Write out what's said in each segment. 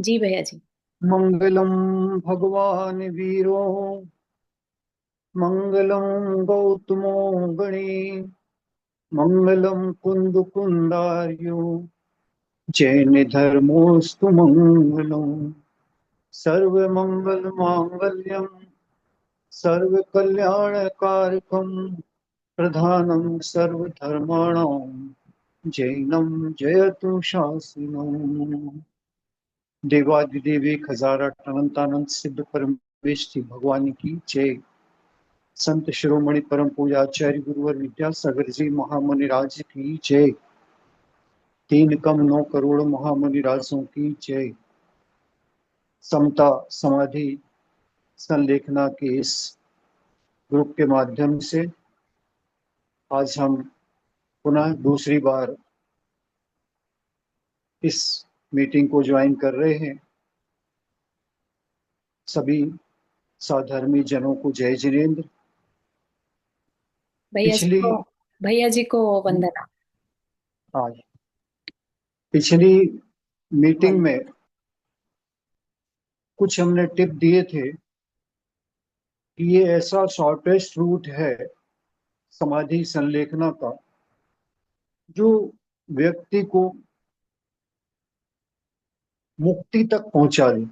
जी भैया जी। मंगलम भगवान वीरो मंगलम गौतमो गणे मंगलम कुंद कुंदार्यो जैन धर्मोस्तु मंगलम सर्व मंगल मांगल्यम सर्व कल्याण कारकम प्रधानम सर्व धर्माणाम जैनम जयतु शासनम। देवादिदेवी खजारा अनंतानंद सिद्ध परमेश जी भगवान की जय। संत शिरोमणि परम पूज्य आचार्य गुरुवर विद्यासागर जी महामुनि राज की जय। तीन कम 9 करोड़ महामुनि राजों की जय। समता समाधि संलेखना के इस ग्रुप के माध्यम से आज हम पुनः दूसरी बार इस मीटिंग को ज्वाइन कर रहे हैं। सभी साधर्मी जनों को जय जिनेन्द्र। भैया जी पिछली को भैया जी को वंदना। आज पिछली मीटिंग में कुछ हमने टिप दिए थे कि ये ऐसा शॉर्टेस्ट रूट है समाधि संलेखना का जो व्यक्ति को मुक्ति तक पहुंचा दे।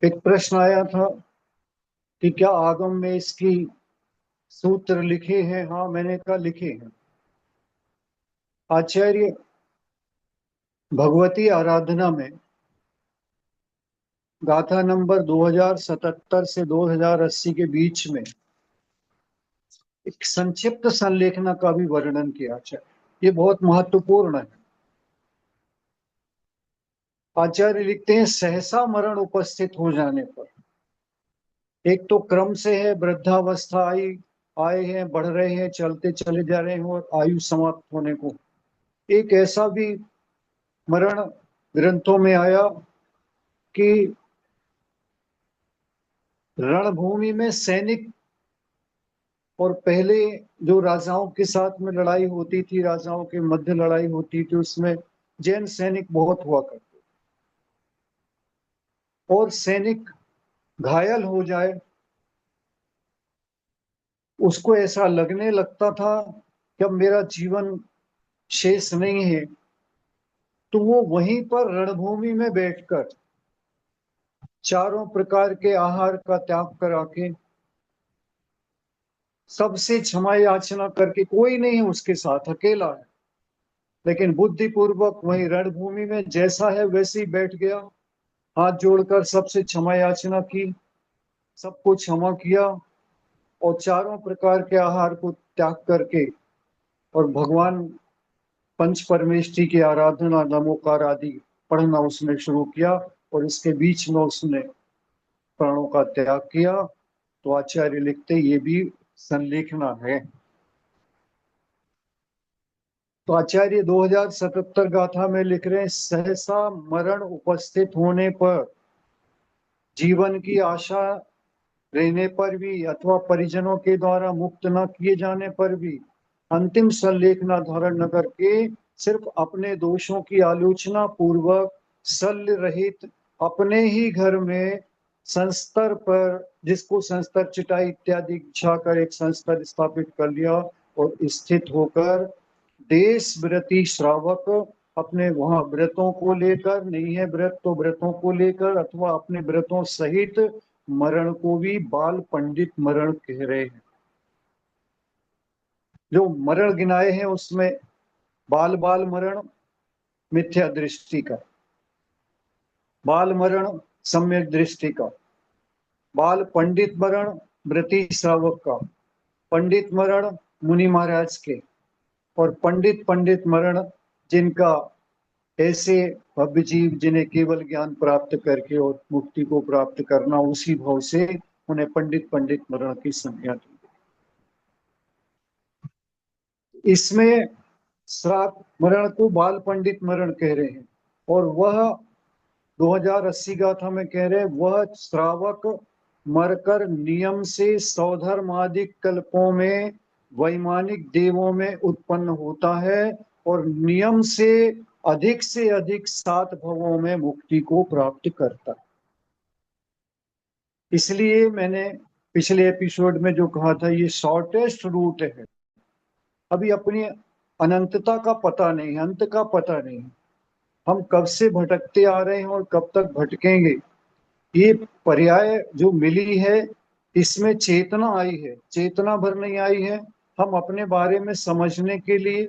एक प्रश्न आया था कि क्या आगम में इसकी सूत्र लिखे हैं। हाँ, मैंने कहा लिखे हैं। आचार्य भगवती आराधना में गाथा नंबर 2077 से 2080 के बीच में एक संक्षिप्त संलेखना का भी वर्णन किया है। ये बहुत महत्वपूर्ण है। आचार्य लिखते हैं, सहसा मरण उपस्थित हो जाने पर, एक तो क्रम से है, वृद्धावस्था आई आए हैं, बढ़ रहे हैं, चलते चले जा रहे हैं और आयु समाप्त होने को। एक ऐसा भी मरण ग्रंथों में आया कि रणभूमि में सैनिक, और पहले जो राजाओं के साथ में लड़ाई होती थी, राजाओं के मध्य लड़ाई होती थी, उसमें जैन सैनिक बहुत हुआ करते, और सैनिक घायल हो जाए उसको ऐसा लगने लगता था कि अब मेरा जीवन शेष नहीं है, तो वो वहीं पर रणभूमि में बैठकर चारों प्रकार के आहार का त्याग करा के सबसे क्षमा याचना करके, कोई नहीं है उसके साथ, अकेला है, लेकिन बुद्धिपूर्वक वही रणभूमि में जैसा है वैसे ही बैठ गया, हाथ जोड़कर सबसे क्षमा याचना की, सबको क्षमा किया और चारों प्रकार के आहार को त्याग करके और भगवान पंच परमेष्टि की आराधना नमोकार आदि पढ़ना उसने शुरू किया, और इसके बीच में उसने प्राणों का त्याग किया। तो आचार्य लिखते ये भी संलेखना है। तो आचार्य 2077 गाथा में लिख रहे हैं, सहसा मरण उपस्थित होने पर, जीवन की आशा रहने पर भी अथवा परिजनों के द्वारा मुक्त न किए जाने पर भी, अंतिम संलेखना धारण न करके सिर्फ अपने दोषों की आलोचना पूर्वक शल्य रहित अपने ही घर में संस्तर पर, जिसको संस्तर चिटाई इत्यादि बिछाकर एक संस्तर स्थापित कर लिया, और स्थित होकर देश व्रती श्रावक अपने वहां व्रतों को लेकर, नहीं है व्रत तो व्रतों को लेकर अथवा अपने व्रतों सहित मरण को भी बाल पंडित मरण कह रहे हैं। जो मरण गिनाए हैं उसमें बाल बाल मरण मिथ्या दृष्टि का, बाल मरण सम्यक दृष्टि का, बाल पंडित मरण व्रती श्रावक का, पंडित मरण मुनि महाराज के, और पंडित पंडित मरण जिनका ऐसे भव्य जीव जिन्हें केवल ज्ञान प्राप्त करके और मुक्ति को प्राप्त करना, उसी भाव से उन्हें पंडित पंडित मरण की संज्ञा दी। इसमें श्राप मरण को बाल पंडित मरण कह रहे हैं, और वह 2080 गाथा में कह रहे हैं, वह श्रावक मरकर नियम से सौधर्मादिक कल्पों में वैमानिक देवों में उत्पन्न होता है, और नियम से अधिक 7 भवों में मुक्ति को प्राप्त करता है। इसलिए मैंने पिछले एपिसोड में जो कहा था, ये शॉर्टेस्ट रूट है। अभी अपनी अनंतता का पता नहीं, अंत का पता नहीं, हम कब से भटकते आ रहे हैं और कब तक भटकेंगे। ये पर्याय जो मिली है, इसमें चेतना आई है, चेतना भर नहीं आई है। हम अपने बारे में समझने के लिए,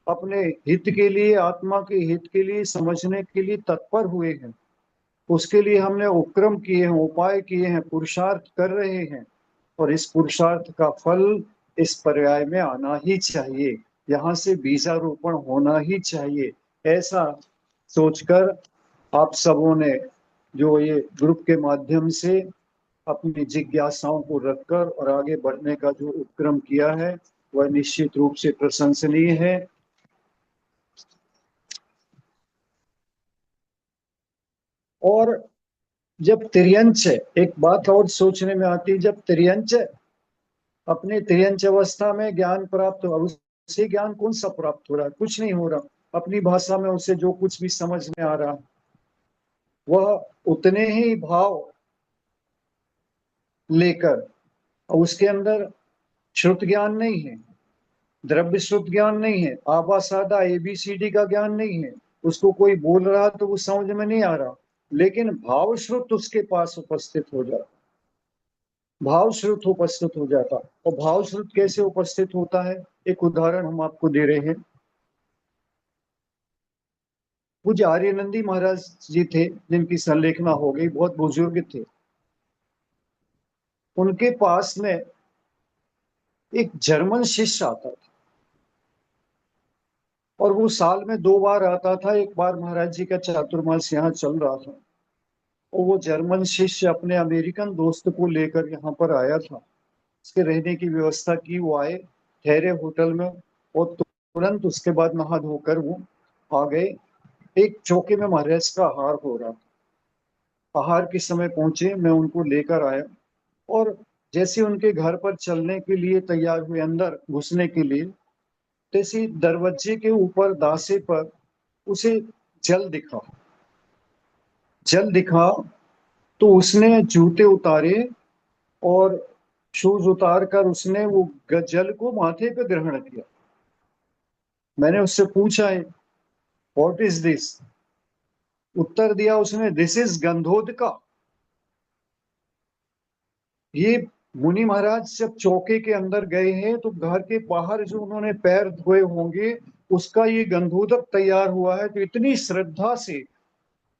अपने हित के लिए, आत्मा के हित के लिए समझने के लिए तत्पर हुए हैं। उसके लिए हमने उपक्रम किए हैं, उपाय किए हैं, पुरुषार्थ कर रहे हैं, और इस पुरुषार्थ का फल इस पर्याय में आना ही चाहिए, यहाँ से बीजारोपण होना ही चाहिए। ऐसा सोचकर आप सबों ने जो ये ग्रुप के माध्यम से अपनी जिज्ञासाओं को रखकर और आगे बढ़ने का जो उपक्रम किया है, वह निश्चित रूप से प्रशंसनीय है। और जब तिर्यंच, एक बात और सोचने में आती है, जब तिर्यंच अपने तिर्यंच अवस्था में ज्ञान प्राप्त हो, उसे ज्ञान कौन सा प्राप्त हो रहा है? कुछ नहीं हो रहा। अपनी भाषा में उसे जो कुछ भी समझ में आ रहा, वह उतने ही भाव लेकर, उसके अंदर श्रुत ज्ञान नहीं है, द्रव्य श्रुत ज्ञान नहीं है, आबा सादा एबीसीडी का ज्ञान नहीं है। उसको कोई बोल रहा तो वो समझ में नहीं आ रहा, लेकिन भाव श्रुत उसके पास उपस्थित हो जाता, भाव श्रुत उपस्थित हो जाता। और भाव श्रुत कैसे उपस्थित होता है, एक उदाहरण हम आपको दे रहे हैं। पूज्य आर्यनंदी महाराज जी थे, जिनकी संलेखना हो गई, बहुत बुजुर्ग थे। उनके पास में एक जर्मन शिष्य आता था, और वो साल में 2 बार आता था। एक बार महाराज जी का चातुर्मास यहाँ चल रहा था, और वो जर्मन शिष्य अपने अमेरिकन दोस्त को लेकर यहाँ पर आया था। उसके रहने की व्यवस्था की, वो आए, ठहरे होटल में, और तुरंत उसके बाद नहा धोकर वो आ गए। एक चौके में महाराज का आहार हो रहा था। आहार के समय पहुंचे, मैं उनको लेकर आया, और जैसे उनके घर पर चलने के लिए तैयार हुए, अंदर घुसने के लिए, तैसे दरवाजे के ऊपर दासे पर उसे जल दिखा। जल दिखा तो उसने जूते उतारे और शूज उतार कर उसने वो जल को माथे पे ग्रहण किया। मैंने उससे पूछा, व्हाट इज दिस? उत्तर दिया उसने, दिस इज गंधोदका। ये मुनि महाराज जब चौके के अंदर गए हैं, तो घर के बाहर जो उन्होंने पैर धोए होंगे, उसका ये गंधोदक तैयार हुआ है। तो इतनी श्रद्धा से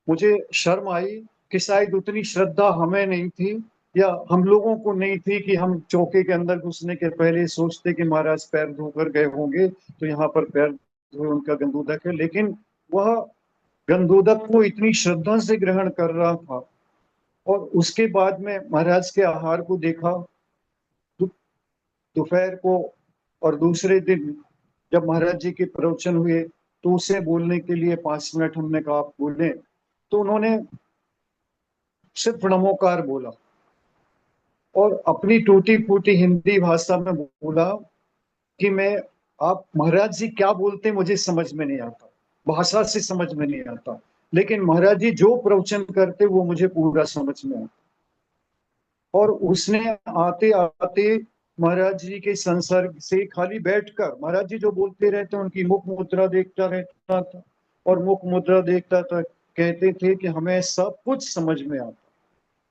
मुझे शर्म आई कि शायद उतनी श्रद्धा हमें नहीं थी, या हम लोगों को नहीं थी, कि हम चौके के अंदर घुसने के पहले सोचते कि महाराज पैर धोकर गए होंगे, तो यहाँ पर पैर धोए, उनका गंधोदक है। लेकिन वह गंधोदक को इतनी श्रद्धा से ग्रहण कर रहा था। और उसके बाद में महाराज के आहार को देखा, दोपहर को, और दूसरे दिन जब महाराज जी के प्रवचन हुए, तो उसे बोलने के लिए 5 मिनट हमने कहा आप बोले, तो उन्होंने सिर्फ नमोकार बोला, और अपनी टूटी फूटी हिंदी भाषा में बोला कि मैं, आप महाराज जी क्या बोलते मुझे समझ में नहीं आता, भाषा से समझ में नहीं आता, लेकिन महाराज जी जो प्रवचन करते वो मुझे पूरा समझ में आता। और उसने आते आते महाराज जी के संसर्ग से खाली बैठकर, महाराज जी जो बोलते रहते उनकी मुख मुद्रा देखता रहता था, और मुख मुद्रा देखता था, कहते थे कि हमें सब कुछ समझ में आता।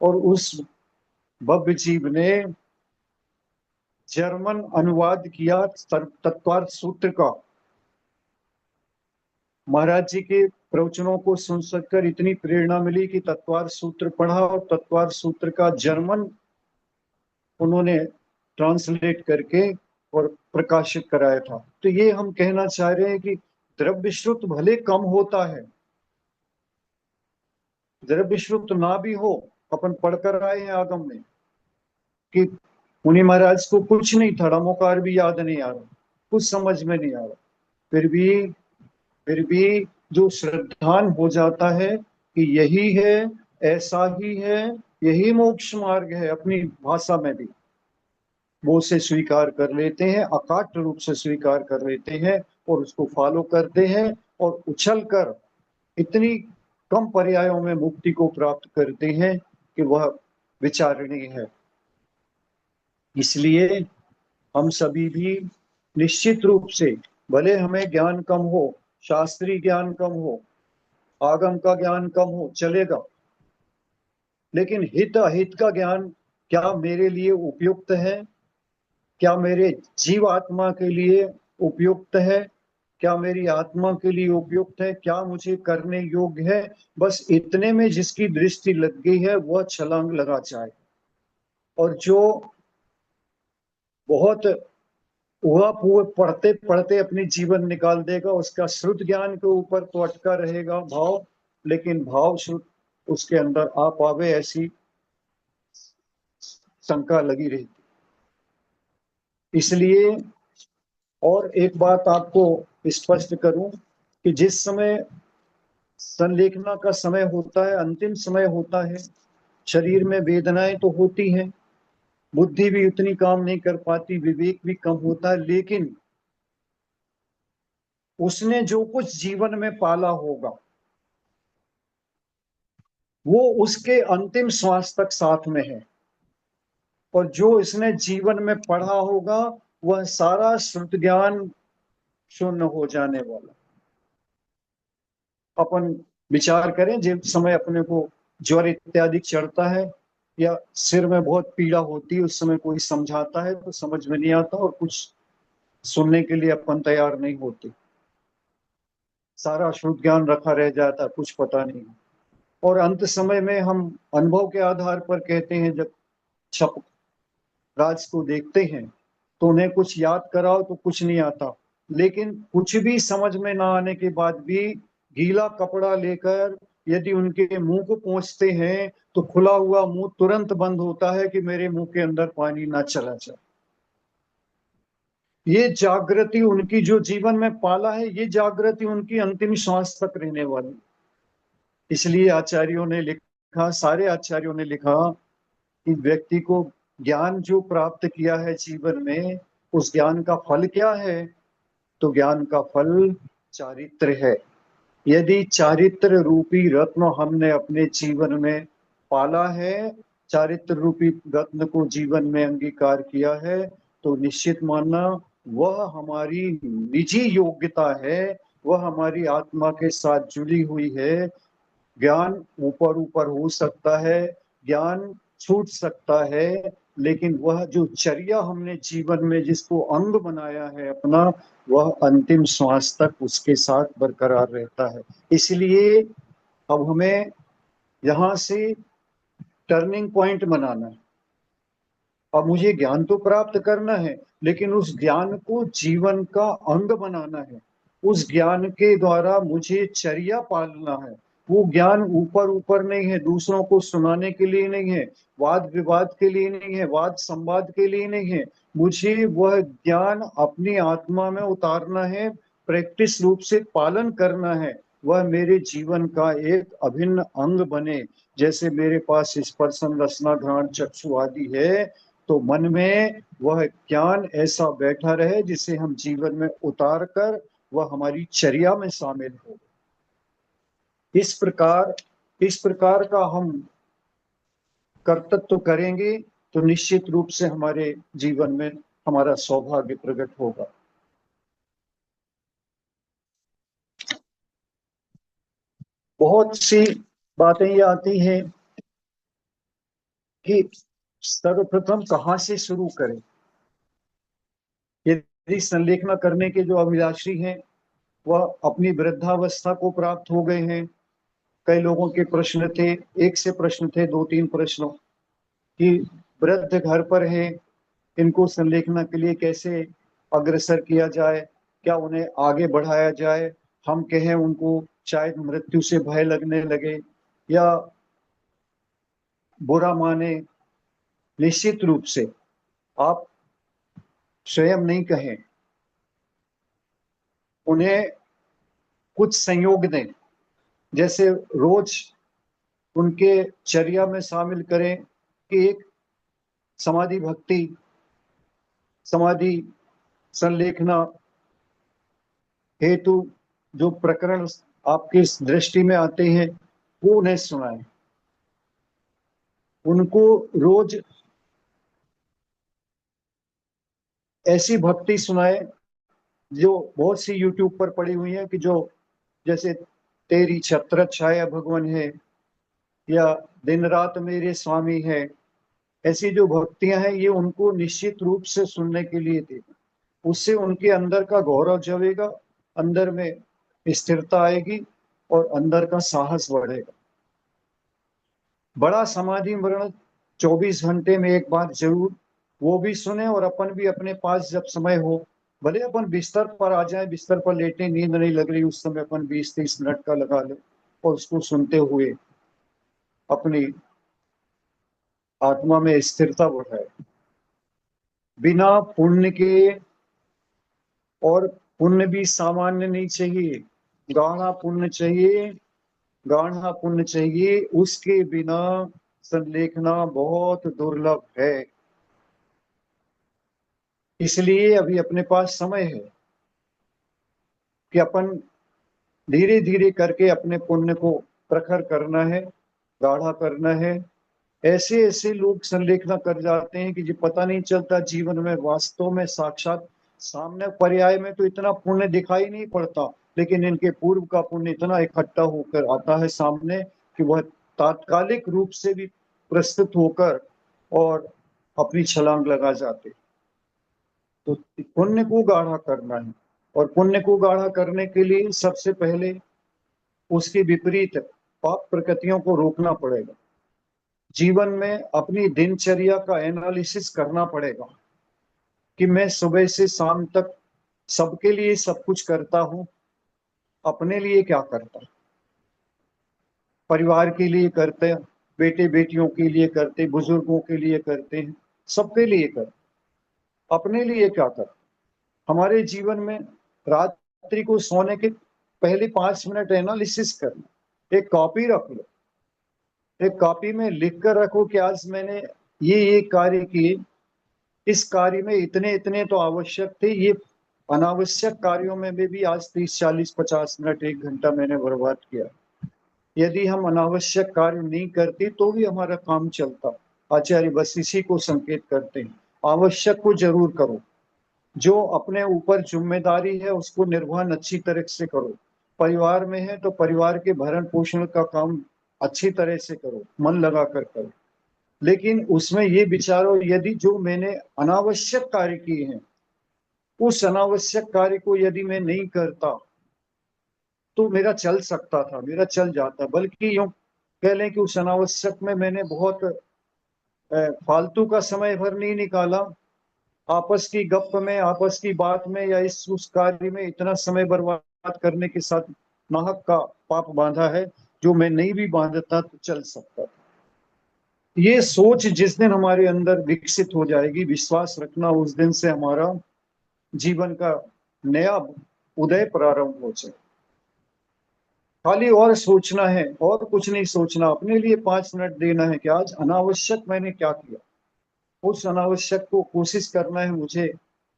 और उस भव्य जीव ने जर्मन अनुवाद किया तत्वार्थ सूत्र का। महाराज जी के प्रवचनों को सुन सककर इतनी प्रेरणा मिली कि तत्वार्थ सूत्र पढ़ा, और तत्वार्थ सूत्र का जर्मन उन्होंने ट्रांसलेट करके और प्रकाशित कराया था। तो ये हम कहना चाह रहे हैं कि द्रव्य श्रुत भले कम होता है, द्रव्य श्रुत ना भी हो, अपन पढ़कर आए हैं आगम में कि मुनि महाराज को कुछ नहीं था, रमोकार भी याद नहीं आ रहा, कुछ समझ में नहीं आ रहा, फिर भी जो श्रद्धान हो जाता है कि यही है, ऐसा ही है, यही मोक्ष मार्ग है, अपनी भाषा में भी वो उसे स्वीकार कर लेते हैं, अकाट्य रूप से स्वीकार कर लेते हैं, और उसको फॉलो करते हैं और उछल कर इतनी कम पर्यायों में मुक्ति को प्राप्त करते हैं कि वह विचारणीय है। इसलिए हम सभी भी निश्चित रूप से, भले हमें ज्ञान कम हो, शास्त्रीय ज्ञान कम हो, आगम का ज्ञान कम हो, चलेगा, लेकिन हित अहित का ज्ञान क्या मेरे लिए उपयुक्त है, क्या मेरे जीव आत्मा के लिए उपयुक्त है, क्या मेरी आत्मा के लिए उपयुक्त है, क्या मुझे करने योग्य है, बस इतने में जिसकी दृष्टि लग गई है वह छलांग लगा जाए। और जो बहुत हुआ पूरे पढ़ते पढ़ते अपनी जीवन निकाल देगा, उसका श्रुत ज्ञान के ऊपर तो अटका रहेगा भाव, लेकिन भाव श्रुत उसके अंदर आ पावे ऐसी शंका लगी रहती। इसलिए और एक बात आपको स्पष्ट करूं कि जिस समय संलेखना का समय होता है, अंतिम समय होता है, शरीर में वेदनाएं तो होती हैं, बुद्धि भी उतनी काम नहीं कर पाती, विवेक भी कम होता है, लेकिन उसने जो कुछ जीवन में पाला होगा वो उसके अंतिम श्वास तक साथ में है, और जो इसने जीवन में पढ़ा होगा वह सारा श्रुत ज्ञान शून्य हो जाने वाला। अपन विचार करें, जिस समय अपने को ज्वर इत्यादि चढ़ता है या सिर में बहुत पीड़ा होती है, उस समय कोई समझाता है तो समझ में नहीं आता और कुछ सुनने के लिए अपन तैयार नहीं होते, सारा शुद्ध ज्ञान रखा रह जाता, कुछ पता नहीं। और अंत समय में हम अनुभव के आधार पर कहते हैं, जब छप राज को देखते हैं तो उन्हें कुछ याद कराओ तो कुछ नहीं आता, लेकिन कुछ भी समझ में ना आने के बाद भी गीला कपड़ा लेकर यदि उनके मुंह को पोंछते हैं तो खुला हुआ मुंह तुरंत बंद होता है कि मेरे मुंह के अंदर पानी ना चला जाए। ये जागृति उनकी जो जीवन में पाला है, ये जागृति उनकी अंतिम श्वास तक रहने वाली। इसलिए आचार्यों ने लिखा, सारे आचार्यों ने लिखा कि व्यक्ति को ज्ञान जो प्राप्त किया है जीवन में, उस ज्ञान का फल क्या है? तो ज्ञान का फल चारित्र है। यदि चारित्र रूपी रत्न हमने अपने जीवन में पाला है, चारित्र रूपी रत्न को जीवन में अंगीकार किया है, तो निश्चित मानना वह हमारी निजी योग्यता है, वह हमारी आत्मा के साथ जुड़ी हुई है। ज्ञान ऊपर ऊपर हो सकता है, ज्ञान छूट सकता है, लेकिन वह जो चर्या हमने जीवन में जिसको अंग बनाया है अपना, वह अंतिम श्वास तक उसके साथ बरकरार रहता है। इसलिए अब हमें यहाँ से टर्निंग पॉइंट बनाना है। अब मुझे ज्ञान तो प्राप्त करना है, लेकिन उस ज्ञान को जीवन का अंग बनाना है। उस ज्ञान के द्वारा मुझे चर्या पालना है। वो ज्ञान ऊपर ऊपर नहीं है, दूसरों को सुनाने के लिए नहीं है, वाद विवाद के लिए नहीं है, वाद संवाद के लिए नहीं है। मुझे वह ज्ञान अपनी आत्मा में उतारना है, प्रैक्टिस रूप से पालन करना है, वह मेरे जीवन का एक अभिन्न अंग बने। जैसे मेरे पास स्पर्शन रसना घ्राण चक्षु आदि है, तो मन में वह ज्ञान ऐसा बैठा रहे जिसे हम जीवन में उतार कर वह हमारी चर्या में शामिल हो। इस प्रकार का हम कर्तव्य करेंगे तो निश्चित रूप से हमारे जीवन में हमारा सौभाग्य प्रकट होगा। बहुत सी बातें ये आती हैं कि सर्वप्रथम कहाँ से शुरू करें। यदि संलेखना करने के जो अभिलाषी हैं वह अपनी वृद्धावस्था को प्राप्त हो गए हैं, कई लोगों के प्रश्न थे, एक से प्रश्न थे, दो तीन प्रश्नों कि वृद्ध घर पर है, इनको संलेखना के लिए कैसे अग्रसर किया जाए, क्या उन्हें आगे बढ़ाया जाए। हम कहें उनको शायद मृत्यु से भय लगने लगे या बुरा माने, निश्चित रूप से आप स्वयं नहीं कहें, उन्हें कुछ संयोग दें, जैसे रोज उनके चर्या में शामिल करें कि एक समाधि भक्ति, समाधि संलेखना हेतु जो प्रकरण आपके दृष्टि में आते हैं वो उन्हें सुनाएं। उनको रोज ऐसी भक्ति सुनाए जो बहुत सी यूट्यूब पर पड़ी हुई है, कि जो जैसे तेरी छत्र छाया भगवान है, या दिन रात मेरे स्वामी है, ऐसी जो भक्तियां हैं ये उनको निश्चित रूप से सुनने के लिए थी। उससे उनके अंदर का गौरव जगेगा, अंदर में स्थिरता आएगी और अंदर का साहस बढ़ेगा। बड़ा समाधि मरण 24 घंटे में एक बार जरूर वो भी सुने, और अपन भी अपने पास जब समय हो, भले अपन बिस्तर पर आ जाए, बिस्तर पर लेटे, नींद नहीं लग रही उस समय अपन 20-30 मिनट का लगा ले और उसको सुनते हुए अपनी आत्मा में स्थिरता बढ़ाए। बिना पुण्य के, और पुण्य भी सामान्य नहीं चाहिए, गाढ़ा पुण्य चाहिए, गाढ़ा पुण्य चाहिए, उसके बिना संलेखना बहुत दुर्लभ है। इसलिए अभी अपने पास समय है कि अपन धीरे धीरे करके अपने पुण्य को प्रखर करना है, गाढ़ा करना है। ऐसे ऐसे लोग संलेखना कर जाते हैं कि जो पता नहीं चलता जीवन में, वास्तव में साक्षात सामने पर्याय में तो इतना पुण्य दिखाई नहीं पड़ता, लेकिन इनके पूर्व का पुण्य इतना इकट्ठा होकर आता है सामने कि वह तात्कालिक रूप से भी प्रस्तुत होकर और अपनी छलांग लगा जाते। तो पुण्य को गाढ़ा करना है, और पुण्य को गाढ़ा करने के लिए सबसे पहले उसके विपरीत पाप प्रकृतियों को रोकना पड़ेगा। जीवन में अपनी दिनचर्या का एनालिसिस करना पड़ेगा कि मैं सुबह से शाम तक सबके लिए सब कुछ करता हूं, अपने लिए क्या करता हूं? परिवार के लिए करते हैं, बेटे बेटियों के लिए करते, बुजुर्गों के लिए करते हैं, सबके लिए करते, अपने लिए क्या करते? हमारे जीवन में रात्रि को सोने के पहले 5 मिनट एनालिसिस करना। एक कॉपी रख लो, एक कॉपी में लिख कर रखो कि आज मैंने ये कार्य किए, इस कार्य में इतने इतने तो आवश्यक थे, ये अनावश्यक कार्यों में भी आज 30-40-50 मिनट 1 घंटा मैंने बर्बाद किया। यदि हम अनावश्यक कार्य नहीं करते तो भी हमारा काम चलता। आचार्य बस इसी को संकेत करते हैं, आवश्यक को जरूर करो, जो अपने ऊपर जिम्मेदारी है उसको निर्वहन अच्छी तरह से करो। परिवार में है तो परिवार के भरण पोषण का काम अच्छी तरह से करो, मन लगा कर करो। लेकिन उसमें ये विचारो, यदि जो मैंने अनावश्यक कार्य किए हैं, उस अनावश्यक कार्य को यदि मैं नहीं करता तो मेरा चल सकता था, मेरा चल जाता, बल्कि यूं कह लें कि उस अनावश्यक में मैंने बहुत फालतू का समय भर नहीं निकाला, आपस की गप में, आपस की बात में, या इस उस कार्य में इतना समय बर्बाद करने के साथ नाहक का पाप बांधा है, जो मैं नहीं भी बांधता तो चल सकता। ये सोच जिस दिन हमारे अंदर विकसित हो जाएगी, विश्वास रखना उस दिन से हमारा जीवन का नया उदय प्रारंभ हो जाए। खाली और सोचना है, और कुछ नहीं सोचना, अपने लिए 5 मिनट देना है कि आज अनावश्यक मैंने क्या किया। उस अनावश्यक को कोशिश करना है मुझे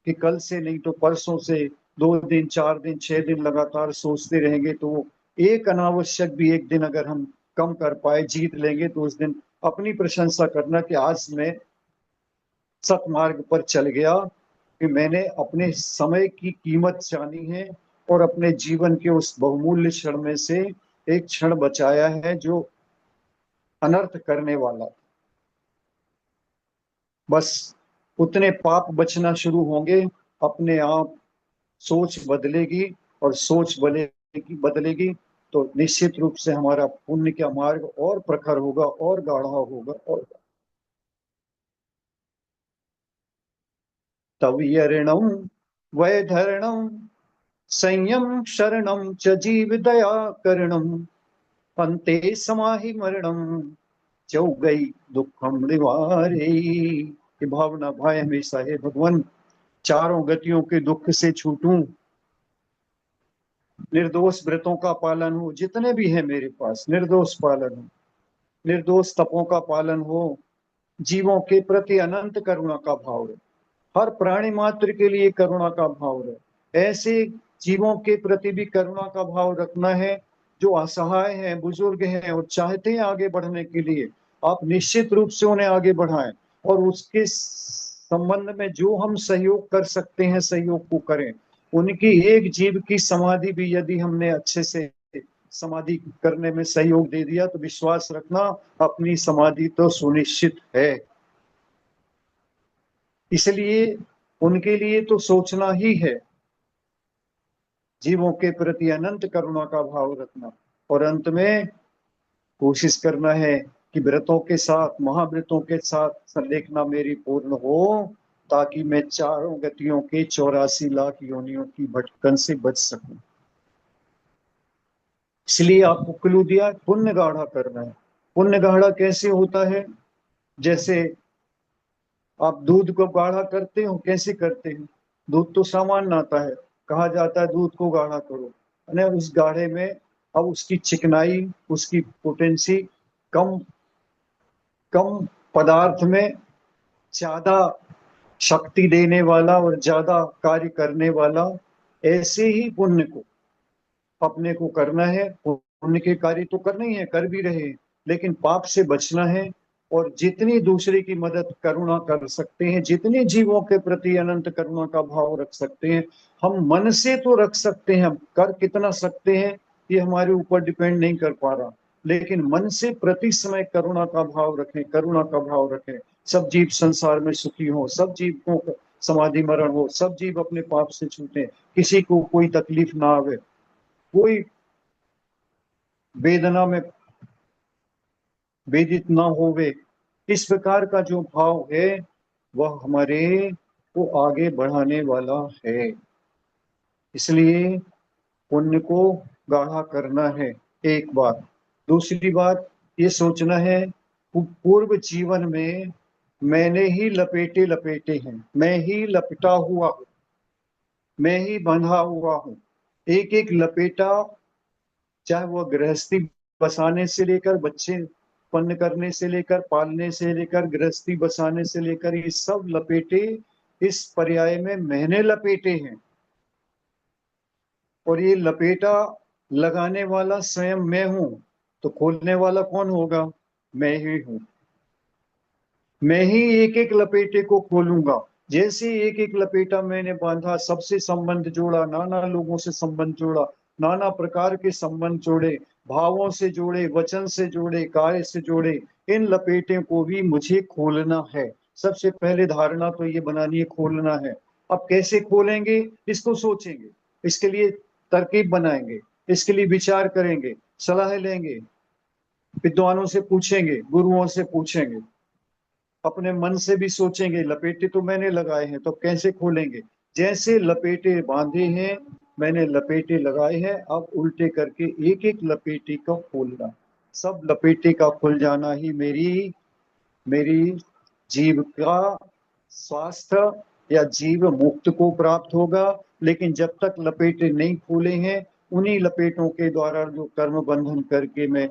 कि कल से नहीं तो परसों से, 2 दिन 4 दिन 6 दिन लगातार सोचते रहेंगे तो वो एक अनावश्यक भी एक दिन अगर हम कम कर पाए, जीत लेंगे, तो उस दिन अपनी प्रशंसा करना कि आज मैं सतमार्ग पर चल गया, कि मैंने अपने समय की कीमत जानी है और अपने जीवन के उस बहुमूल्य क्षण में से एक क्षण बचाया है जो अनर्थ करने वाला। बस उतने पाप बचना शुरू होंगे, अपने आप सोच बदलेगी, और सोच बदलेगी बदलेगी तो निश्चित रूप से हमारा पुण्य का मार्ग और प्रखर होगा, और गाढ़ा होगा, और तवियरणम वैधरणम संयम शरणम च जीव दया करणम अंते समाहि मरणम चौगई दुखम निवारे। ये भावना भाई हमेशा है, भगवान चारों गतियों के दुख से छूटूं, निर्दोष व्रतों का पालन हो, जितने भी हैं मेरे पास निर्दोष पालन हो, निर्दोष तपों का पालन हो, जीवों के प्रति अनंत करुणा का भाव है, हर प्राणी मात्र के लिए करुणा का भाव है। ऐसे जीवों के प्रति भी करुणा का भाव रखना है। जो असहाय हैं, बुजुर्ग हैं और चाहते हैं आगे बढ़ने के लिए, आप निश्चित रूप से उन्हें आगे बढ़ाएं और उसके संबंध में जो हम सहयोग कर सकते हैं सहयोग को करें। उनकी एक जीव की समाधि भी यदि हमने अच्छे से समाधि करने में सहयोग दे दिया तो विश्वास रखना अपनी समाधि तो सुनिश्चित है। इसलिए उनके लिए तो सोचना ही है, जीवों के प्रति अनंत करुणा का भाव रखना। और अंत में कोशिश करना है कि व्रतों के साथ, महाव्रतों के साथ संलेखना मेरी पूर्ण हो, ताकि मैं चारों गतियों के 84 लाख योनियों की भटकन से बच सकूं। इसलिए आपको क्लू दिया, पुण्य गाढ़ा करना है। पुण्य गाढ़ा कैसे होता है? जैसे आप दूध को गाढ़ा करते हो, कैसे करते हैं? दूध तो सामान्य आता है, कहा जाता है दूध को गाढ़ा करो, यानी उस गाढ़े में अब उसकी चिकनाई, उसकी पोटेंसी कम कम पदार्थ में ज्यादा शक्ति देने वाला और ज्यादा कार्य करने वाला, ऐसे ही पुण्य को अपने को करना है। पुण्य के कार्य तो करने ही है, कर भी रहे, लेकिन पाप से बचना है। और जितनी दूसरे की मदद करुणा कर सकते हैं, जितने जीवों के प्रति अनंत करुणा का भाव रख सकते हैं, हम मन से तो रख सकते हैं। हम कर कितना सकते हैं ये हमारे ऊपर डिपेंड नहीं कर पा रहा, लेकिन मन से प्रति समय करुणा का भाव रखें, करुणा का भाव रखें। सब जीव संसार में सुखी हो, सब जीव को समाधि मरण हो, सब जीव अपने पाप से छूटे, किसी को कोई तकलीफ ना आवे, कोई वेदना में वेदित ना होवे। इस प्रकार का जो भाव है वह हमारे को आगे बढ़ाने वाला है। इसलिए पुण्य को गाढ़ा करना है, एक बात। दूसरी बात ये सोचना है पूर्व जीवन में मैंने ही लपेटे लपेटे हैं, मैं ही लपटा हुआ हूँ, मैं ही बंधा हुआ हूँ। एक एक लपेटा, चाहे वह गृहस्थी बसाने से लेकर, बच्चे उत्पन्न करने से लेकर, पालने से लेकर, गृहस्थी बसाने से लेकर, ये सब लपेटे इस पर्याय में मैंने लपेटे हैं। और ये लपेटा लगाने वाला स्वयं मैं हूं, तो खोलने वाला कौन होगा? मैं ही हूं। मैं ही एक एक लपेटे को खोलूंगा। जैसे एक एक लपेटा मैंने बांधा, सबसे संबंध जोड़ा, नाना लोगों से संबंध जोड़ा, नाना प्रकार के संबंध जोड़े, भावों से जोड़े, वचन से जोड़े, कार्य से जोड़े, इन लपेटे को भी मुझे खोलना है। सबसे पहले धारणा तो ये बनानी है, खोलना है। अब कैसे खोलेंगे इसको सोचेंगे, इसके लिए तरकीब बनाएंगे, इसके लिए विचार करेंगे, सलाह लेंगे, विद्वानों से पूछेंगे, गुरुओं से पूछेंगे, अपने मन से भी सोचेंगे। लपेटे तो मैंने लगाए हैं, तो कैसे खोलेंगे? जैसे लपेटे बांधे हैं, मैंने लपेटे लगाए हैं, अब उल्टे करके एक एक लपेटे को खोलना। सब लपेटे का खुल जाना ही मेरी मेरी जीव का स्वास्थ्य या जीव मुक्त को प्राप्त होगा। लेकिन जब तक लपेटे नहीं खुले हैं, उन्हीं लपेटों के द्वारा जो कर्म बंधन करके मैं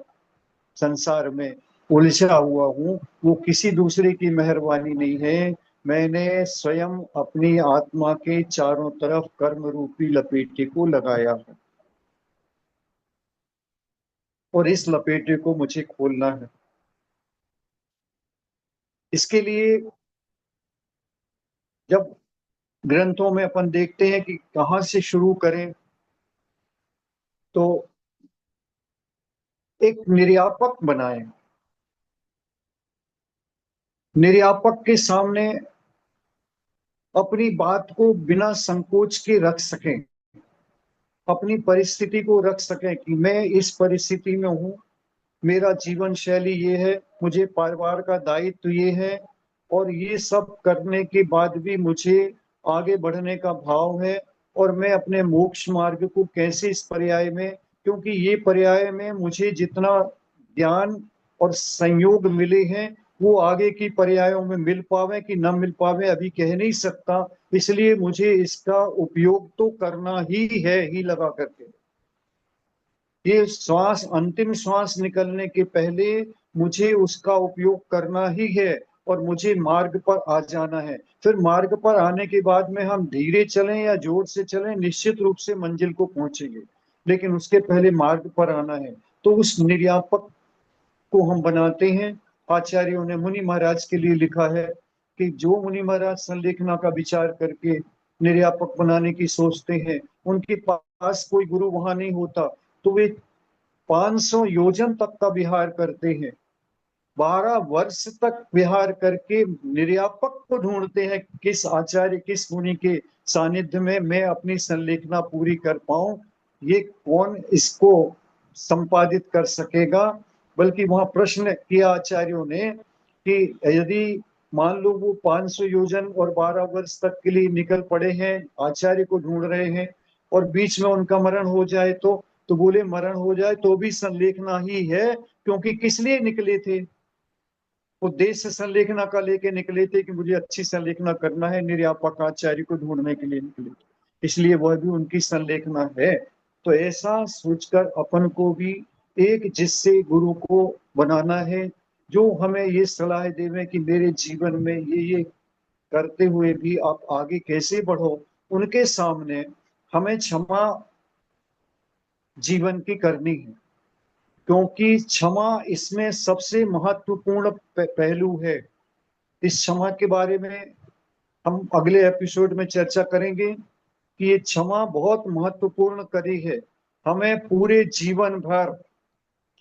संसार में उलझा हुआ हूँ, वो किसी दूसरे की मेहरबानी नहीं है। मैंने स्वयं अपनी आत्मा के चारों तरफ कर्म रूपी लपेटे को लगाया है, और इस लपेटे को मुझे खोलना है। इसके लिए जब ग्रंथों में अपन देखते हैं कि कहाँ से शुरू करें, तो एक निर्यापक बनाएं, निर्यापक के सामने अपनी बात को बिना संकोच के रख सकें, अपनी परिस्थिति को रख सकें कि मैं इस परिस्थिति में हूँ, मेरा जीवन शैली ये है, मुझे परिवार का दायित्व ये है, और ये सब करने के बाद भी मुझे आगे बढ़ने का भाव है। और मैं अपने मोक्ष मार्ग को कैसे इस पर्याय में, क्योंकि ये पर्याय में मुझे जितना ज्ञान और संयोग मिले हैं वो आगे की पर्यायों में मिल पावे कि न मिल पावे अभी कह नहीं सकता। इसलिए मुझे इसका उपयोग तो करना ही है, ही लगा करके। ये श्वास, अंतिम श्वास निकलने के पहले मुझे उसका उपयोग करना ही है। और मुझे मार्ग पर आ जाना है। फिर मार्ग पर आने के बाद में हम धीरे चलें या जोर से चलें, निश्चित रूप से मंजिल को पहुंचेंगे, लेकिन उसके पहले मार्ग पर आना है। तो उस निर्यापक को हम बनाते हैं। आचार्यों ने मुनि महाराज के लिए लिखा है कि जो मुनि महाराज संलेखना का विचार करके निर्यापक बनाने की सोचते हैं, उनके पास कोई गुरु वहां नहीं होता, तो वे 500 योजन तक का विहार करते हैं, 12 वर्ष तक विहार करके निर्यापक को ढूंढते हैं, किस आचार्य किस मुनि के सानिध्य में मैं अपनी संलेखना पूरी कर पाऊं, ये कौन इसको संपादित कर सकेगा। बल्कि वहां प्रश्न किया आचार्यों ने कि यदि मान लो वो 500 योजन और 12 वर्ष तक के लिए निकल पड़े हैं, आचार्य को ढूंढ रहे हैं, और बीच में उनका मरण हो जाए तो बोले मरण हो जाए तो भी संलेखना ही है, क्योंकि किस लिए निकले थे, उद्देश्य संलेखना का लेके निकले थे कि मुझे अच्छी संलेखना करना है, निर्यापक आचार्य को ढूंढने के लिए निकले, इसलिए वह भी उनकी संलेखना है। तो ऐसा सोचकर अपन को भी एक जिससे गुरु को बनाना है, जो हमें ये सलाह देवे कि मेरे जीवन में ये करते हुए भी आप आगे कैसे बढ़ो, उनके सामने हमें क्षमा जीवन की करनी है, क्योंकि क्षमा इसमें सबसे महत्वपूर्ण पहलू है। इस क्षमा के बारे में हम अगले एपिसोड में चर्चा करेंगे कि ये क्षमा बहुत महत्वपूर्ण कड़ी है। हमें पूरे जीवन भर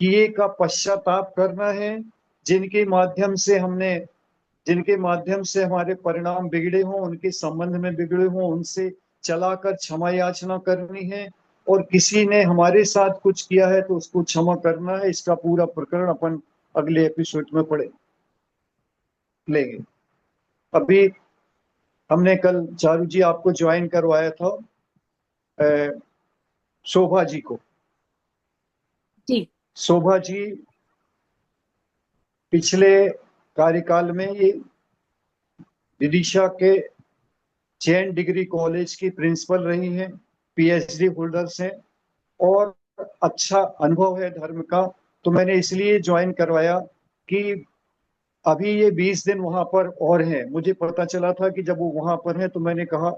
किए का पश्चाताप करना है, जिनके माध्यम से हमने जिनके माध्यम से हमारे परिणाम बिगड़े हों, उनके संबंध में बिगड़े हों, उनसे चलाकर क्षमा याचना करनी है। और किसी ने हमारे साथ कुछ किया है तो उसको क्षमा करना है। इसका पूरा प्रकरण अपन अगले एपिसोड में पढ़े लेंगे। अभी हमने कल चारू जी आपको ज्वाइन करवाया था शोभा जी को। जी शोभा जी पिछले कार्यकाल में ये विदिशा के जैन डिग्री कॉलेज की प्रिंसिपल रही हैं, पीएचडी होल्डर्स हैं, और अच्छा अनुभव है धर्म का। तो मैंने इसलिए ज्वाइन करवाया कि अभी ये 20 दिन वहां पर और हैं। मुझे पता चला था कि जब वो वहां पर हैं तो मैंने कहा,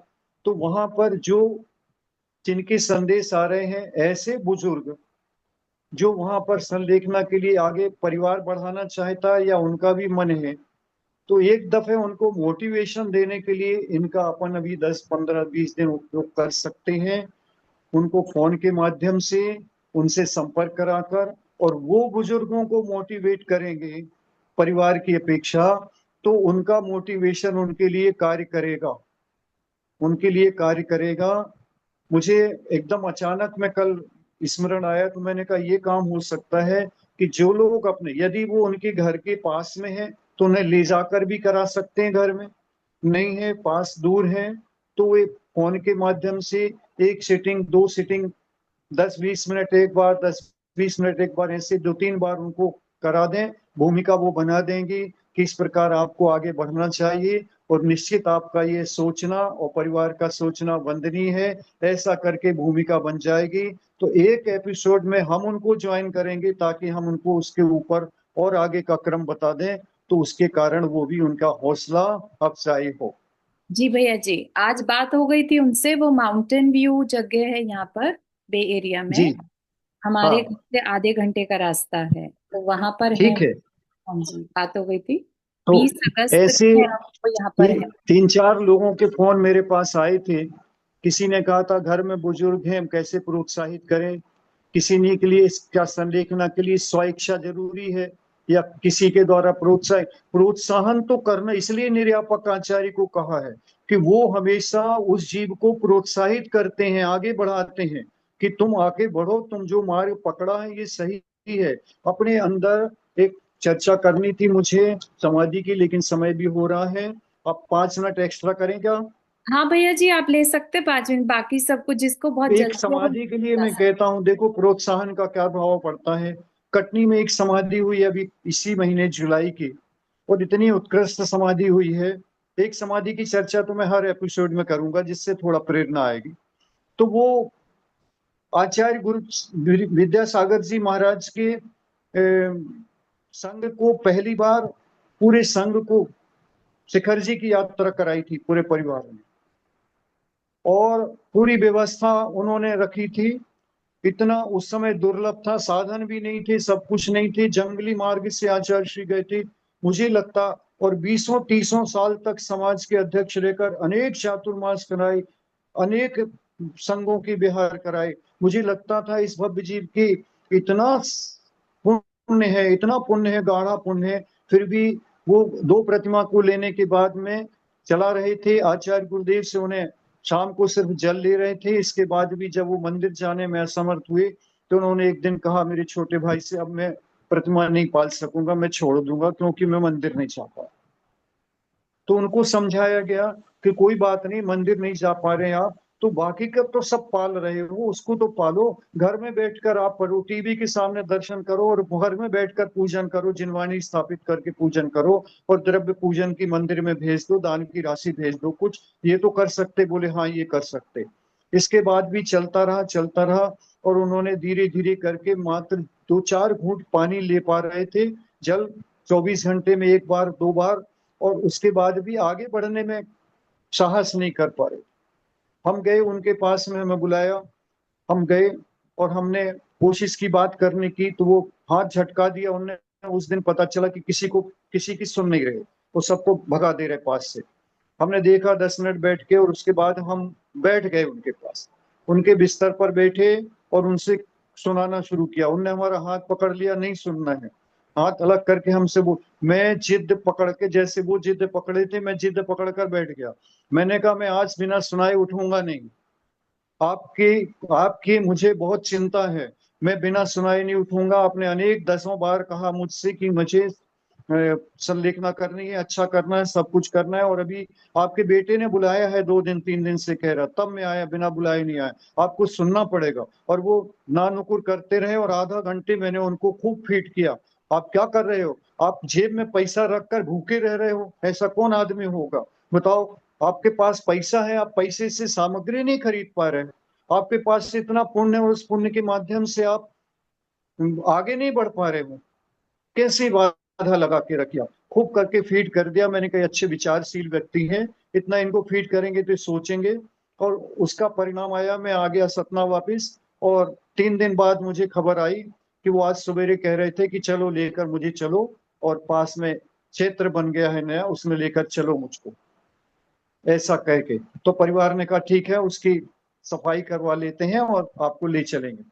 तो वहां पर जो जिनके संदेश आ रहे हैं, ऐसे बुजुर्ग जो वहां पर संलेखना के लिए आगे परिवार बढ़ाना चाहता है या उनका भी मन है, तो एक दफे उनको मोटिवेशन देने के लिए इनका अपन अभी 10 15 20 दिन उपयोग कर सकते हैं। उनको फोन के माध्यम से उनसे संपर्क कराकर, और वो बुजुर्गों को मोटिवेट करेंगे परिवार की अपेक्षा, तो उनका मोटिवेशन उनके लिए कार्य करेगा, उनके लिए कार्य करेगा। मुझे एकदम अचानक में कल स्मरण आया, तो मैंने कहा ये काम हो सकता है कि जो लोग अपने, यदि वो उनके घर के पास में है तो उन्हें ले जाकर भी करा सकते हैं घर में, नहीं है पास दूर है तो वे फोन के माध्यम से एक सीटिंग 2 सीटिंग 10 20 मिनट एक बार, 10 20 मिनट एक बार, ऐसे 2 3 बार उनको करा दें। भूमिका वो बना देंगी किस प्रकार आपको आगे बढ़ना चाहिए, और निश्चित आपका ये सोचना और परिवार का सोचना वंदनीय है। ऐसा करके भूमिका बन जाएगी। तो एक एपिसोड में हम उनको ज्वाइन करेंगे ताकि हम उनको उसके ऊपर और आगे का क्रम बता दें, तो उसके कारण वो भी उनका हौसला अफजाई हो। जी भैया जी, आज बात हो गई थी उनसे, वो माउंटेन व्यू जगह है यहाँ पर बे एरिया जी। में, हमारे घर हाँ, से आधे घंटे का रास्ता है, तो वहां पर है। ठीक है। हाँ जी, बात हो गई थी। तो 20 अगस्त ऐसे को वो यहाँ पर है। 3 4 लोगों के फोन मेरे पास आए थे। किसी ने कहा था घर में बुजुर्ग हैं, हम कैसे प्रोत्साहित करें। किसी ने के लिए इसका संलेखना के लिए स्व इच्छा जरूरी है, या किसी के द्वारा प्रोत्साहन तो करना, इसलिए निर्यापक आचार्य को कहा है कि वो हमेशा उस जीव को प्रोत्साहित करते हैं, आगे बढ़ाते हैं कि तुम आगे बढ़ो, तुम जो मार्ग पकड़ा है ये सही है। अपने अंदर एक चर्चा करनी थी मुझे समाधि की, लेकिन समय भी हो रहा है। अब 5 मिनट एक्स्ट्रा करें क्या? हाँ भैया जी, आप ले सकते 5 मिनट, बाकी सबको जिसको बहुत एक जल्दी है वो समाधि के लिए जा मैं सकते। कहता हूँ, देखो प्रोत्साहन का क्या प्रभाव पड़ता है। कटनी में एक समाधि हुई अभी इसी महीने जुलाई की, और इतनी उत्कृष्ट समाधि हुई है। एक समाधि की चर्चा तो मैं हर एपिसोड में करूंगा, जिससे थोड़ा प्रेरणा आएगी। तो वो आचार्य गुरु विद्यासागर जी महाराज के संघ को पहली बार, पूरे संघ को शिखर जी की यात्रा कराई थी पूरे परिवार ने, और पूरी व्यवस्था उन्होंने रखी थी। इतना उस समय दुर्लभ था, साधन भी नहीं थे, सब कुछ नहीं थे, जंगली मार्ग से आचार्य श्री गए थे, मुझे लगता। और 20 30 साल तक समाज के अध्यक्ष रहकर अनेक चातुर्मास कराए, अनेक संघों की विहार कराए। मुझे लगता था इस भव्य जीव की इतना पुण्य है, इतना पुण्य है, गाढ़ा पुण्य है, फिर भी वो दो प्रतिमा को लेने के बाद में चला रहे थे। आचार्य गुरुदेव से उन्हें शाम को सिर्फ जल ले रहे थे। इसके बाद भी जब वो मंदिर जाने में असमर्थ हुए तो उन्होंने एक दिन कहा मेरे छोटे भाई से, अब मैं प्रतिमा नहीं पाल सकूंगा, मैं छोड़ दूंगा, क्योंकि मैं मंदिर नहीं जा पा। तो उनको समझाया गया कि कोई बात नहीं, मंदिर नहीं जा पा रहे हैं आप, तो बाकी का तो सब पाल रहे हो, उसको तो पालो। घर में बैठकर आप पढ़ो, टीवी के सामने दर्शन करो, और घर में बैठकर पूजन करो, जिनवाणी स्थापित करके पूजन करो, और द्रव्य पूजन की मंदिर में भेज दो, दान की राशि भेज दो कुछ, ये तो कर सकते। बोले हाँ ये कर सकते। इसके बाद भी चलता रहा, चलता रहा, और उन्होंने धीरे धीरे करके मात्र 2 4 घूंट पानी ले पा रहे थे, जल 24 घंटे में एक बार दो बार, और उसके बाद भी आगे बढ़ने में साहस नहीं कर पा रहे। हम गए उनके पास में, हमें बुलाया, हम गए, और हमने कोशिश की बात करने की, तो वो हाथ झटका दिया उनने। उस दिन पता चला कि किसी की सुन नहीं रहे, वो सबको भगा दे रहे पास से। हमने देखा 10 मिनट बैठ के, और उसके बाद हम बैठ गए उनके पास, उनके बिस्तर पर बैठे, और उनसे सुनाना शुरू किया। उनने हमारा हाथ पकड़ लिया, नहीं सुनना है, हाथ अलग करके हमसे वो, मैं जिद पकड़ के, जैसे वो जिद पकड़े थे, मैं जिद पकड़ कर बैठ गया। मैंने कहा मैं आज बिना सुनाए उठूंगा नहीं। आपकी आपकी मुझे बहुत चिंता है, मैं बिना सुनाए नहीं उठूंगा। आपने अनेक 10 बार कहा मुझसे कि मुझे संलेखना करनी है, अच्छा करना है, सब कुछ करना है, और अभी आपके बेटे ने बुलाया है 2 दिन 3 दिन से कह रहा, तब मैं आया, बिना बुलाए नहीं आया, आपको सुनना पड़ेगा। और वो नानुकुर करते रहे, और आधा घंटे मैंने उनको खूब फीट किया। आप क्या कर रहे हो, आप जेब में पैसा रखकर भूखे रह रहे हो, ऐसा कौन आदमी होगा बताओ। आपके पास पैसा है, आप पैसे से सामग्री नहीं खरीद पा रहे, आपके पास इतना पुण्य है, और उस पुण्य के माध्यम से आप आगे नहीं बढ़ पा रहे हो, कैसी बाधा लगा के रखिया। खूब करके फीड कर दिया। मैंने कहा अच्छे विचारशील व्यक्ति हैं, इतना इनको फीड करेंगे तो सोचेंगे। और उसका परिणाम आया, मैं आ गया सतना वापिस, और 3 दिन बाद मुझे खबर आई कि वो आज सवेरे कह रहे थे कि चलो लेकर मुझे चलो, और पास में क्षेत्र बन गया है नया, उसमें लेकर चलो मुझको, ऐसा कह के। तो परिवार ने कहा ठीक है, उसकी सफाई करवा लेते हैं और आपको ले चलेंगे।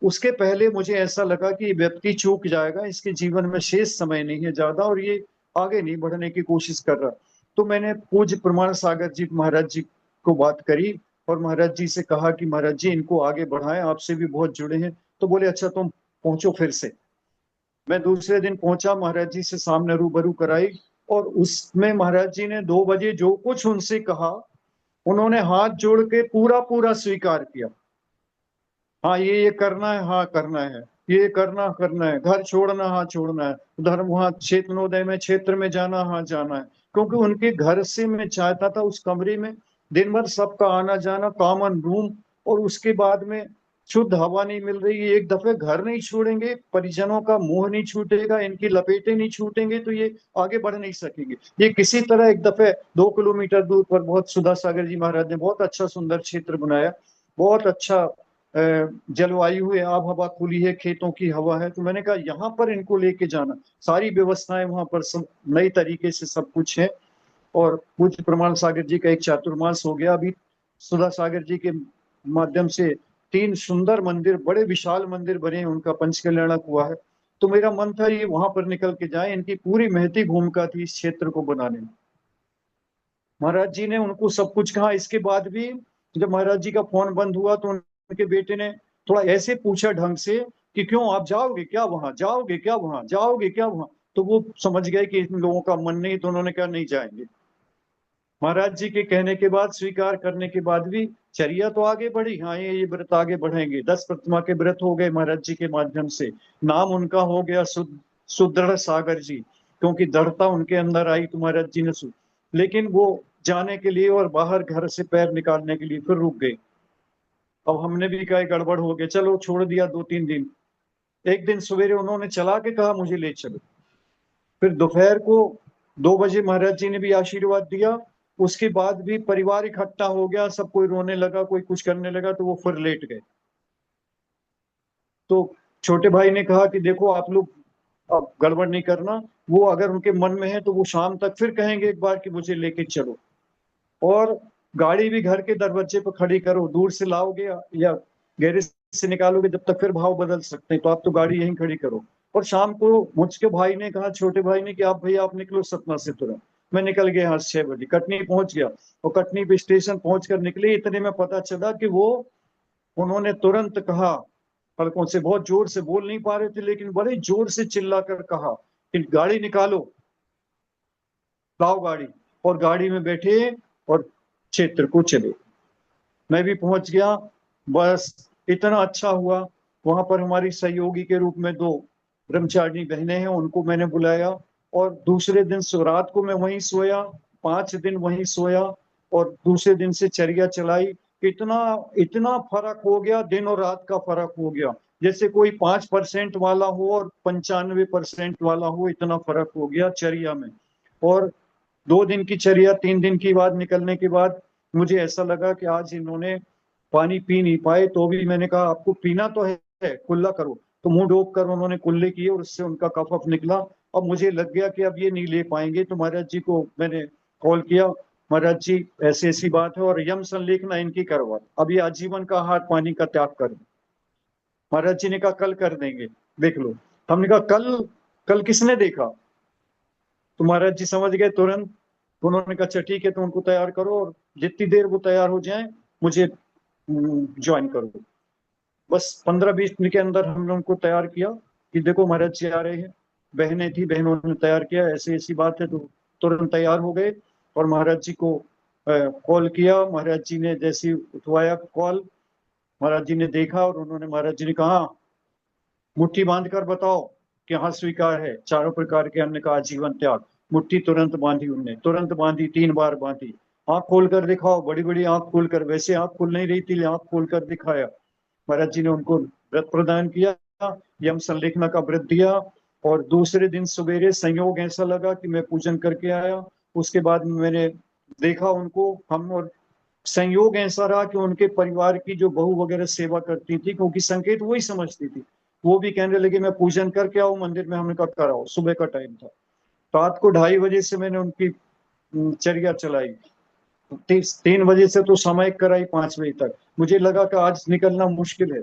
उसके पहले मुझे ऐसा लगा कि ये व्यक्ति चूक जाएगा, इसके जीवन में शेष समय नहीं है ज्यादा, और ये आगे नहीं बढ़ने की कोशिश कर रहा। तो मैंने पूज्य प्रमाण सागर जी महाराज जी को बात करी, और महाराज जी से कहा कि महाराज जी इनको आगे बढ़ाएं, आपसे भी बहुत जुड़े हैं। तो बोले अच्छा तुम पहुंचो फिर से। मैं दूसरे दिन पहुंचा, महाराज जी से सामने रूबरू कराई, और उसमें महाराज जी ने 2 बजे जो कुछ उनसे कहा, उन्होंने हाथ जोड़ के पूरा पूरा स्वीकार किया। हाँ ये करना है, हाँ करना है, ये करना करना है, घर छोड़ना, हाँ छोड़ना है, धर्म वहाँ क्षेत्रनोदय में क्षेत्र में जाना, हाँ जाना है। क्योंकि उनके घर से मैं चाहता था उस कमरे में दिन भर सबका आना जाना, कॉमन रूम, और उसके बाद में शुद्ध हवा नहीं मिल रही है, एक दफे घर नहीं छोड़ेंगे, परिजनों का मोह नहीं छूटेगा, इनकी लपेटे नहीं छूटेंगे, तो ये आगे बढ़ नहीं सकेंगे। ये किसी तरह एक दफे 2 किलोमीटर दूर पर बहुत, सुधा सागर जी महाराज ने बहुत अच्छा सुंदर क्षेत्र बनाया, बहुत अच्छा जलवायु है, आब हवा खुली है, खेतों की हवा है। तो मैंने कहा यहाँ पर इनको लेके जाना, सारी व्यवस्थाएं वहां पर सब नई तरीके से सब कुछ है। और पूज्य प्रमाण सागर जी का एक चातुर्मास हो गया अभी, सुधा सागर जी के माध्यम से 3 सुंदर मंदिर, बड़े विशाल मंदिर बने हैं, उनका पंचकल्याणक हुआ है। तो मेरा मन था ये वहां पर निकल के जाए, इनकी पूरी महती भूमिका थी इस क्षेत्र को बनाने में। महाराज जी ने उनको सब कुछ कहा। इसके बाद भी जब महाराज जी का फोन बंद हुआ तो उनके बेटे ने थोड़ा ऐसे पूछा ढंग से कि क्यों आप जाओगे क्या वहां, जाओगे क्या वहां, जाओगे क्या वहां। तो वो समझ गए कि इन लोगों का मन नहीं, तो उन्होंने कहा नहीं जाएंगे। महाराज जी के कहने के बाद, स्वीकार करने के बाद भी चर्या तो आगे बढ़ी। हाँ ये व्रत आगे बढ़ेंगे, 10 प्रतिमा के व्रत हो गए महाराज जी के माध्यम से। नाम उनका हो गया सुदृढ़ सागर जी, क्योंकि दृढ़ता उनके अंदर आई तो महाराज जी ने लेकिन वो जाने के लिए और बाहर घर से पैर निकालने के लिए फिर रुक गए। अब हमने भी कहा गड़बड़ हो गया, चलो छोड़ दिया 2 3 दिन। एक दिन सवेरे उन्होंने चला के कहा मुझे ले चलो। फिर दोपहर को 2 बजे महाराज जी ने भी आशीर्वाद दिया। उसके बाद भी परिवार इकट्ठा हो गया, सब कोई रोने लगा, कोई कुछ करने लगा, तो वो फिर लेट गए। तो छोटे भाई ने कहा कि देखो आप लोग अब गड़बड़ नहीं करना, वो अगर उनके मन में है तो वो शाम तक फिर कहेंगे एक बार कि मुझे लेके चलो। और गाड़ी भी घर के दरवाजे पर खड़ी करो, दूर से लाओगे या गैरेज से निकालोगे, जब तक फिर भाव बदल सकते हैं, तो आप तो गाड़ी यहीं खड़ी करो। और शाम को मुझके भाई ने कहा, छोटे भाई ने, कि आप भैया आप निकलो सतना से तुरंत। मैं निकल गया यहाँ 6 बजे, कटनी पहुंच गया। और कटनी पे स्टेशन पहुंच कर निकले, इतने में पता चला कि वो, उन्होंने तुरंत कहा, पलकों से बहुत जोर से बोल नहीं पा रहे थे, लेकिन बड़े जोर से चिल्ला कर कहा कि गाड़ी निकालो, लाओ गाड़ी। और गाड़ी में बैठे और क्षेत्र को चले। मैं भी पहुंच गया। बस इतना अच्छा हुआ। वहां पर हमारी सहयोगी के रूप में 2 ब्रह्मचारिणी बहनें हैं, उनको मैंने बुलाया। और दूसरे दिन रात को मैं वहीं सोया, 5 दिन वहीं सोया। और दूसरे दिन से चर्या चलाई। इतना इतना फर्क हो गया, दिन और रात का फर्क हो गया। जैसे कोई 5% वाला हो और 95% वाला हो, इतना फर्क हो गया चर्या में। और 2 दिन की चर्या, 3 दिन की बाद निकलने के बाद मुझे ऐसा लगा कि आज इन्होंने पानी पी नहीं पाए, तो भी मैंने कहा आपको पीना तो है, कुल्ला करो। तो मुंह डोब कर उन्होंने कुल्ले किए और उससे उनका कफ अफ निकला। अब मुझे लग गया कि अब ये नहीं ले पाएंगे, तो महाराज जी को मैंने कॉल किया, महाराज जी ऐसी ऐसी बात है और यम संलेखना इनकी करवा, अब ये आजीवन का आहार पानी का त्याग कर। महाराज जी ने कहा कल कर देंगे, देख लो। हमने कहा कल? कल किसने देखा? तो महाराज जी समझ गए तुरंत। तो उन्होंने कहा अच्छा ठीक है, तो उनको तैयार करो और जितनी देर वो तैयार हो जाए मुझे ज्वाइन करो। बस 15-20 मिनट के अंदर हमने उनको तैयार किया कि देखो महाराज जी आ रहे हैं। बहनें थी, बहनों ने तैयार किया, ऐसी ऐसी बात है, तो तुरंत तैयार हो गए। और महाराज जी को कॉल किया। महाराज जी ने जैसे ही उठवाया कॉल, महाराज जी ने देखा और उन्होंने, महाराज जी ने कहा मुट्ठी बांध कर बताओ कि हाँ स्वीकार है, चारों प्रकार के अन्न का आजीवन त्याग। मुट्ठी तुरंत बांधी, उनने तुरंत बांधी, 3 बार बांधी। आंख खोल कर दिखाओ, बड़ी बड़ी आंख खोल कर, वैसे आंख खुल नहीं रही थी, आंख खोल कर दिखाया। महाराज जी ने उनको व्रत प्रदान किया, यम संलेखना का व्रत दिया। और दूसरे दिन सवेरे संयोग ऐसा लगा कि मैं पूजन करके आया। उसके बाद मैंने देखा उनको, हम, और संयोग ऐसा रहा कि उनके परिवार की जो बहू वगैरह सेवा करती थी, क्योंकि संकेत वही समझती थी, वो भी कहने लगे मैं पूजन करके आऊं मंदिर में। हमने कहा कराओ, सुबह का टाइम था। रात को 2:30 बजे से मैंने उनकी चर्या चलाई। 3 बजे से तो सामयिक कराई 5 बजे तक। मुझे लगा कि आज निकलना मुश्किल है।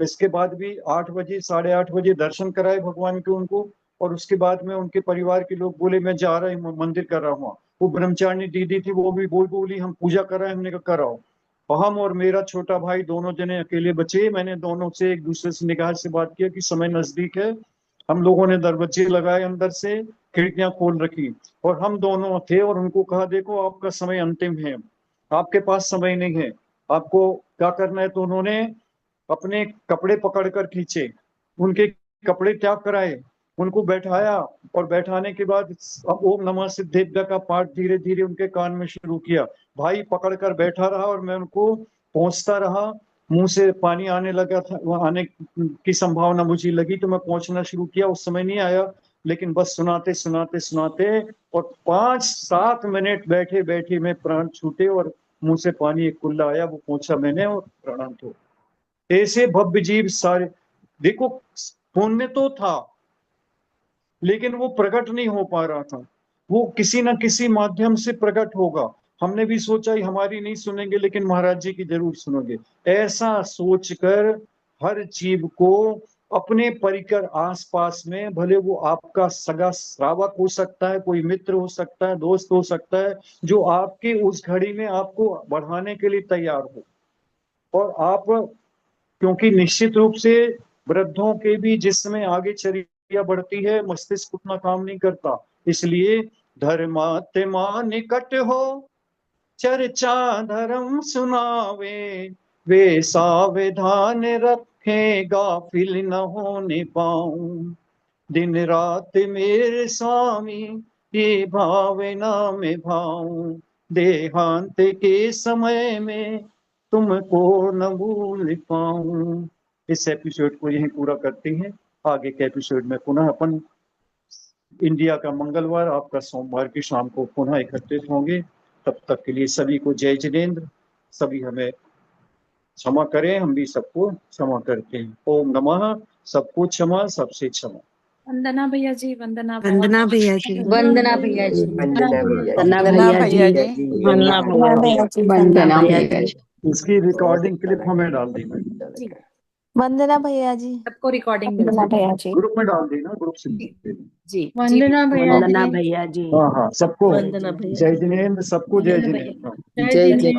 इसके बाद भी 8 बजे, 8:30 बजे दर्शन कराए भगवान के उनको। और उसके बाद में उनके परिवार के लोग बोले मैं जा रहा हूँ, मंदिर कर रहा हूँ। वो ब्रह्मचारिणी दीदी थी, वो भी बोली हम पूजा कर रहे हैं। हमने कहा कराओ। हम और मेरा छोटा भाई दोनों जने अकेले बचे। मैंने दोनों से एक दूसरे से निगाह से बात किया कि समय नजदीक है। हम लोगों ने दरवाजे लगाए अंदर से, खिड़कियां खोल रखी। और हम दोनों थे और उनको कहा देखो आपका समय अंतिम है, आपके पास समय नहीं है, आपको क्या करना है। तो उन्होंने अपने कपड़े पकड़कर खींचे, उनके कपड़े त्याग कराए, उनको बैठाया। और बैठाने के बाद अब ओम नमः सिद्धेभ्य का पाठ धीरे धीरे उनके कान में शुरू किया। भाई पकड़कर बैठा रहा और मैं उनको पहुंचता रहा। मुंह से पानी आने लगा था, वह आने की संभावना मुझे लगी, तो मैं पहुंचना शुरू किया। उस समय नहीं आया, लेकिन बस सुनाते सुनाते सुनाते, और 5-7 मिनट बैठे बैठे में प्राण छूटे और मुंह से पानी एक कुल्ला आया, वो पहुंचा मैंने और प्रणाम हो। ऐसे भव्य जीव सारे, देखो पुण्य तो था लेकिन वो प्रकट नहीं हो पा रहा था। वो किसी न किसी माध्यम से प्रकट होगा। हमने भी सोचा ही हमारी नहीं सुनेंगे, लेकिन महाराज जी की जरूर सुनोगे, ऐसा सोचकर हर जीव को अपने परिकर आसपास में, भले वो आपका सगा श्रावक हो सकता है, कोई मित्र हो सकता है, दोस्त हो सकता है, जो आपके उस घड़ी में आपको बढ़ाने के लिए तैयार हो। और आप, क्योंकि निश्चित रूप से वृद्धों के भी जिसमें आगे चर्या बढ़ती है, मस्तिष्क उतना काम नहीं करता। इसलिए धर्मात्मा निकट हो, चर्चा धर्म सुनावे, वे सावधान रखे गाफिल न होने पाऊं। दिन रात मेरे स्वामी ये भावना में भाऊं, देहांत के समय में तुमको न भूल पाऊं। इस एपिसोड को यहीं पूरा करते हैं। आगे के एपिसोड में पुनः अपन इंडिया का मंगलवार, आपका सोमवार की शाम को पुनः एकत्रित होंगे। तब तक के लिए सभी को जय जिनेन्द्र। सभी हमें क्षमा करें, हम भी सबको क्षमा करते हैं। ओम नमः। सबको क्षमा, सबसे क्षमा। वंदना भैया जी, वंदना वंदना भैया जी। वंदना भैया जी। वंदना भैया जी। वंदना वंदना भैया भैया जी। जी। वंदना भैया जी। वंदना भैया जी। इसकी रिकॉर्डिंग क्लिप हमें डाल देना, जी। वंदना भैया जी। सबको रिकॉर्डिंग मिल वंदना जाए। भैया जी। ग्रुप में डाल देना, ग्रुप से भेज देना। जी जी वंदना भैया वंदना जी। भैया जी। हाँ हाँ, सबको वंदना भैया जय जी। जिनेन्द्र, सबको जय वंदना भैया। जिनेन्द्र। जय जय